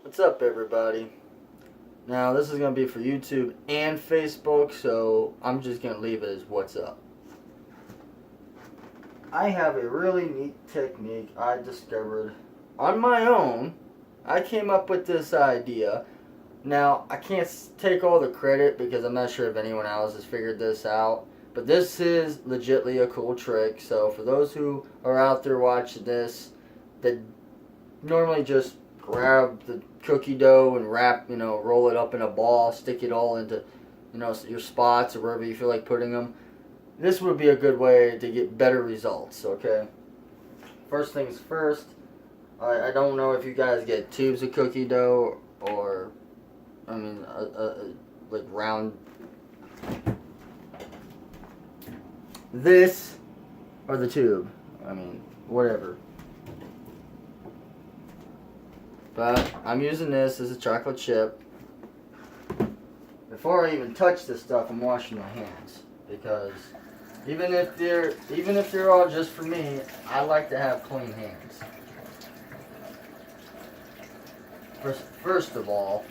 What's up, everybody? Now, this is going to be for YouTube and Facebook, so I'm just going to leave it as what's up. I have a really neat technique I discovered on my own. I came up with this idea. Now, I can't take all the credit because I'm not sure if anyone else has figured this out, but this is legitly a cool trick. So for those who are out there watching this that normally just grab the cookie dough and roll it up in a ball, stick it all into, your spots or wherever you feel like putting them. This would be a good way to get better results, okay? First things first, I don't know if you guys get tubes of cookie dough or, like round. This or the tube. Whatever. But I'm using this as a chocolate chip. Before I even touch this stuff, I'm washing my hands because even if they're all just for me, I like to have clean hands. First of all,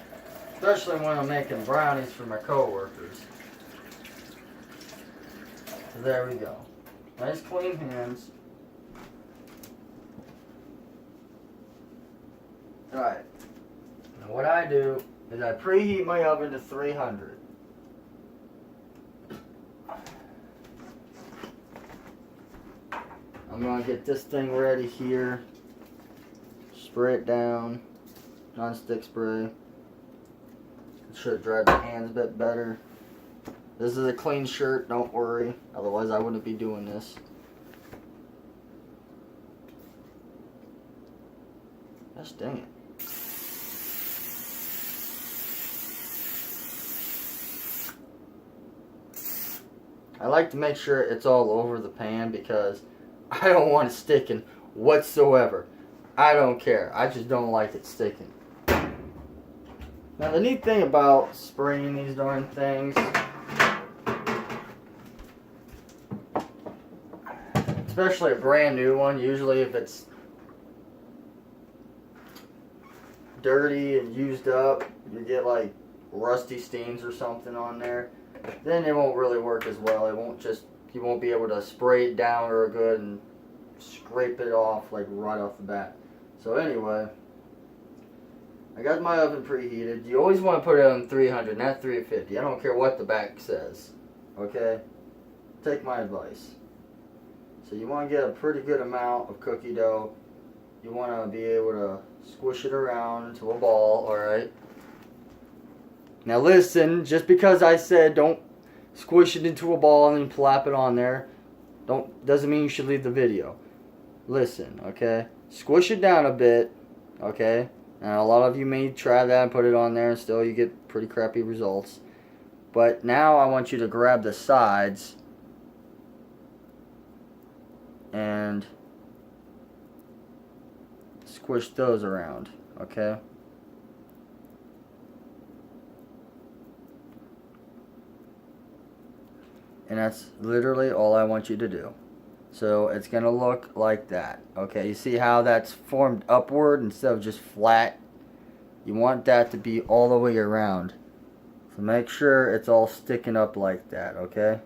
especially when I'm making brownies for my coworkers. So there we go. Nice clean hands. Alright, now what I do is I preheat my oven to 300. I'm going to get this thing ready here. Spray it down. Non-stick spray. It should dry the hands a bit better. This is a clean shirt, don't worry. Otherwise I wouldn't be doing this. Gosh dang it. I like to make sure it's all over the pan because I don't want it sticking whatsoever. I don't care. I just don't like it sticking. Now the neat thing about spraying these darn things, especially a brand new one, usually if it's dirty and used up, you get like rusty stains or something on there. Then it won't really work as well. You won't be able to spray it down real good and scrape it off like right off the bat. So anyway, I got my oven preheated. You always want to put it on 300, not 350. I don't care what the back says. Okay? Take my advice. So you want to get a pretty good amount of cookie dough. You want to be able to squish it around into a ball, alright? Now listen, just because I said don't squish it into a ball and then plop it on there, doesn't mean you should leave the video. Listen, okay? Squish it down a bit, okay? Now a lot of you may try that and put it on there and still you get pretty crappy results. But now I want you to grab the sides and squish those around, okay? And that's literally all I want you to do. So it's going to look like that. Okay, you see how that's formed upward instead of just flat? You want that to be all the way around. So make sure it's all sticking up like that, okay?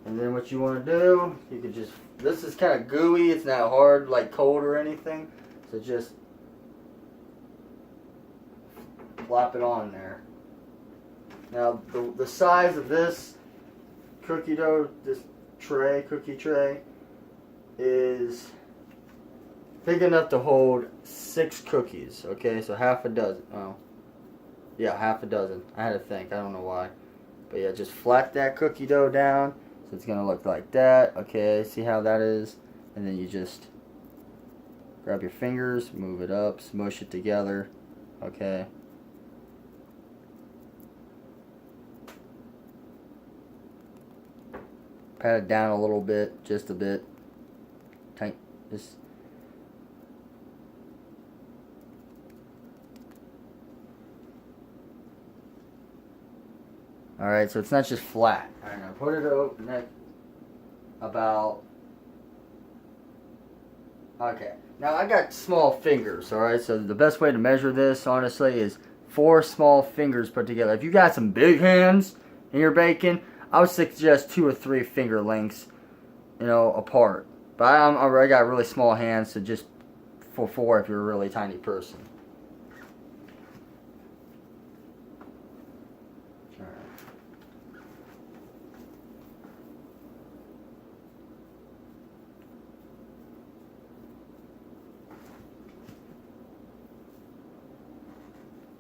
And then what you want to do, you can just, this is kind of gooey, it's not hard like cold or anything. So just plop it on there. Now the size of this cookie dough, this cookie tray, is big enough to hold 6 cookies. Okay, so half a dozen. Oh, yeah, half a dozen. I had to think. I don't know why, but yeah, just flat that cookie dough down. So it's gonna look like that. Okay, see how that is, and then you just grab your fingers, move it up, smush it together. Okay. Pat it down a little bit, just a bit. Tight, just. Alright, so it's not just flat. Alright, now put it over about Okay, Now I got small fingers, alright, so the best way to measure this, honestly, is 4 small fingers put together. If you got some big hands and you're baking, I would suggest 2 or 3 finger lengths, apart. But I got really small hands, so just for 4 if you're a really tiny person.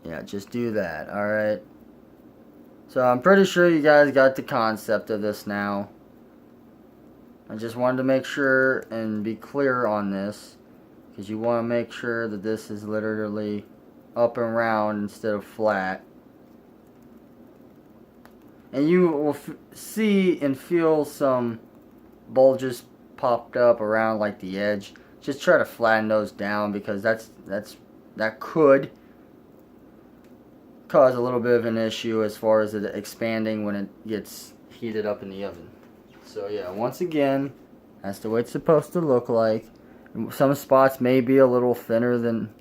Yeah, just do that, alright? So I'm pretty sure you guys got the concept of this now. I just wanted to make sure and be clear on this, because you want to make sure that this is literally up and round instead of flat. And you will see and feel some bulges popped up around like the edge. Just try to flatten those down, because that could cause a little bit of an issue as far as it expanding when it gets heated up in the oven. So yeah, once again, that's the way it's supposed to look like. Some spots may be a little thinner than,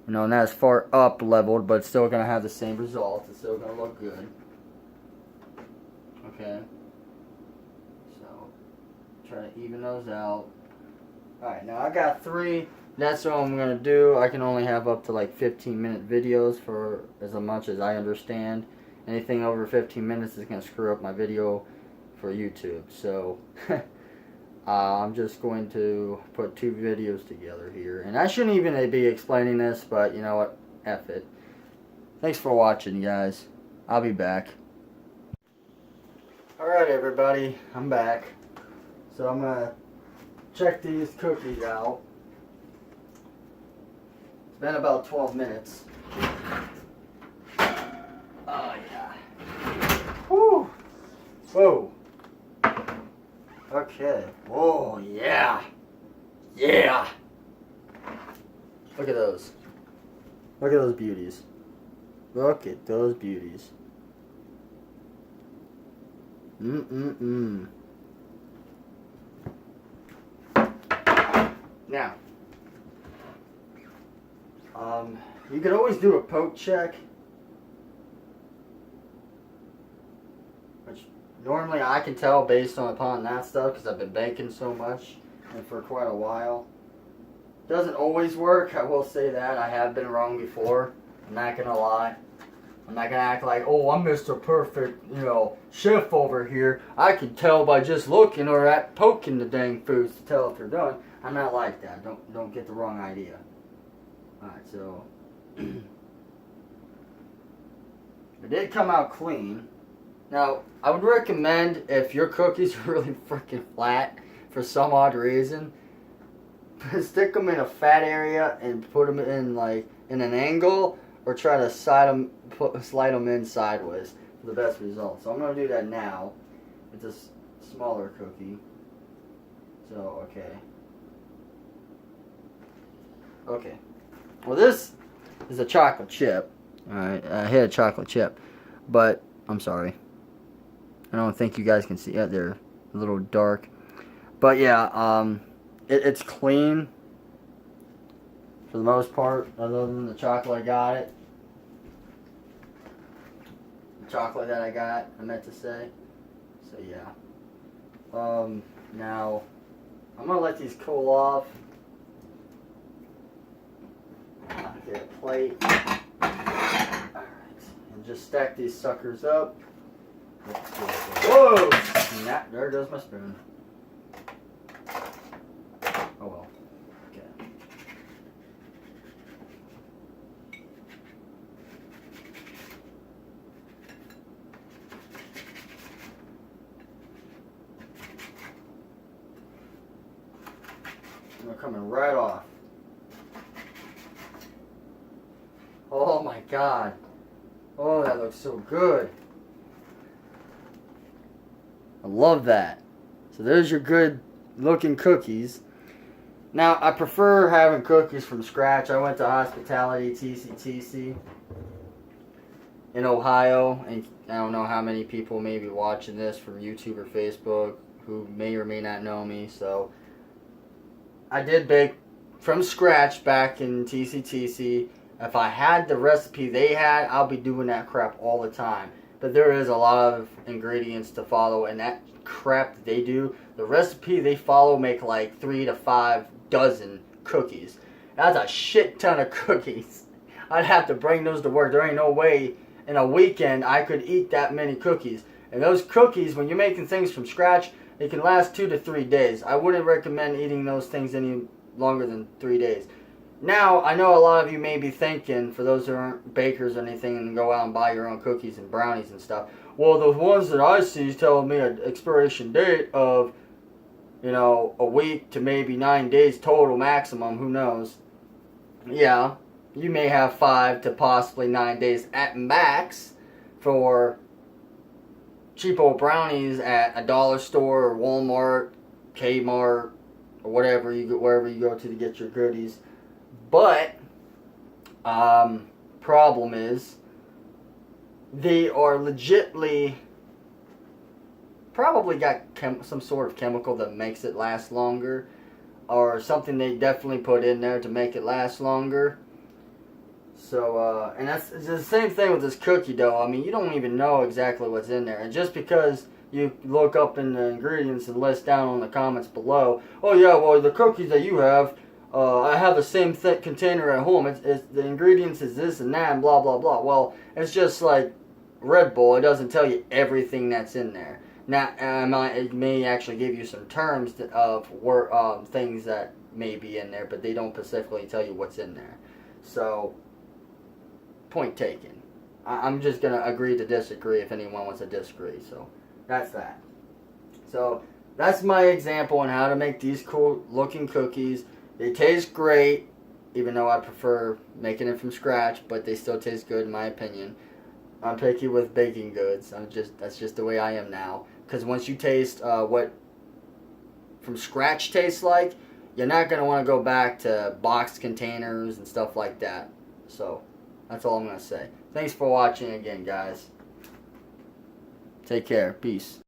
not as far up leveled, but it's still going to have the same result. It's still going to look good. Okay. So, try to even those out. Alright, now I got 3. That's what I'm going to do. I can only have up to like 15-minute videos for as much as I understand. Anything over 15 minutes is going to screw up my video for YouTube. So, I'm just going to put 2 videos together here. And I shouldn't even be explaining this, but you know what? F it. Thanks for watching, guys. I'll be back. Alright, everybody. I'm back. So I'm going to check these cookies out. It's been about 12 minutes. Oh, yeah. Whew. Whoa. Okay. Oh, yeah. Yeah. Look at those. Look at those beauties. Look at those beauties. Now, you could always do a poke check, which normally I can tell based upon that stuff because I've been baking so much and for quite a while. Doesn't always work, I will say that. I have been wrong before. I'm not gonna lie. I'm not gonna act like, oh, I'm Mr. Perfect, chef over here. I can tell by just looking or at poking the dang foods to tell if they're done. I'm not like that. Don't get the wrong idea. Alright, so it did come out clean. Now, I would recommend if your cookies are really freaking flat for some odd reason, stick them in a fat area and put them in in an angle, or try to slide them in sideways for the best result. So I'm going to do that now with this smaller cookie. So, okay. Okay. Well, this is a chocolate chip. Alright, I hit a chocolate chip. But, I'm sorry. I don't think you guys can see it. They're a little dark. But yeah, it's clean for the most part, other than the chocolate I got it. The chocolate that I got, I meant to say. So yeah. Now, I'm going to let these cool off. Get a plate. Alright. And just stack these suckers up. Whoa! Snap, there goes my spoon. Oh well. Okay. They're coming right off. Oh my god. Oh, that looks so good. I love that. So there's your good looking cookies. Now, I prefer having cookies from scratch. I went to Hospitality TCTC in Ohio, and I don't know how many people may be watching this from YouTube or Facebook who may or may not know me. So I did bake from scratch back in TCTC. If I had the recipe they had, I'll be doing that crap all the time. But there is a lot of ingredients to follow, and that crap that they do, the recipe they follow make like 3 to 5 dozen cookies. That's a shit ton of cookies. I'd have to bring those to work. There ain't no way in a weekend I could eat that many cookies. And those cookies, when you're making things from scratch, it can last 2 to 3 days. I wouldn't recommend eating those things any longer than 3 days. Now, I know a lot of you may be thinking, for those who aren't bakers or anything and go out and buy your own cookies and brownies and stuff, well, the ones that I see is telling me an expiration date of, a week to maybe 9 days total maximum, who knows. Yeah, you may have 5 to possibly 9 days at max for cheapo brownies at a dollar store or Walmart, Kmart, or wherever you go to get your goodies. But problem is they are legitly probably got some sort of chemical that makes it last longer, or something they definitely put in there to make it last longer. So, and that's the same thing with this cookie dough. I mean, you don't even know exactly what's in there. And just because you look up in the ingredients and list down on the comments below, oh yeah, well, the cookies that you have, I have the same thick container at home. It's the ingredients is this and that and blah, blah, blah. Well, it's just like Red Bull. It doesn't tell you everything that's in there. Now, it may actually give you some terms of things that may be in there, but they don't specifically tell you what's in there. So, point taken. I'm just going to agree to disagree if anyone wants to disagree. So, that's that. So, that's my example on how to make these cool looking cookies. They taste great, even though I prefer making it from scratch, but they still taste good in my opinion. I'm picky with baking goods. That's just the way I am now. Because once you taste what from scratch tastes like, you're not going to want to go back to boxed containers and stuff like that. So, that's all I'm going to say. Thanks for watching again, guys. Take care. Peace.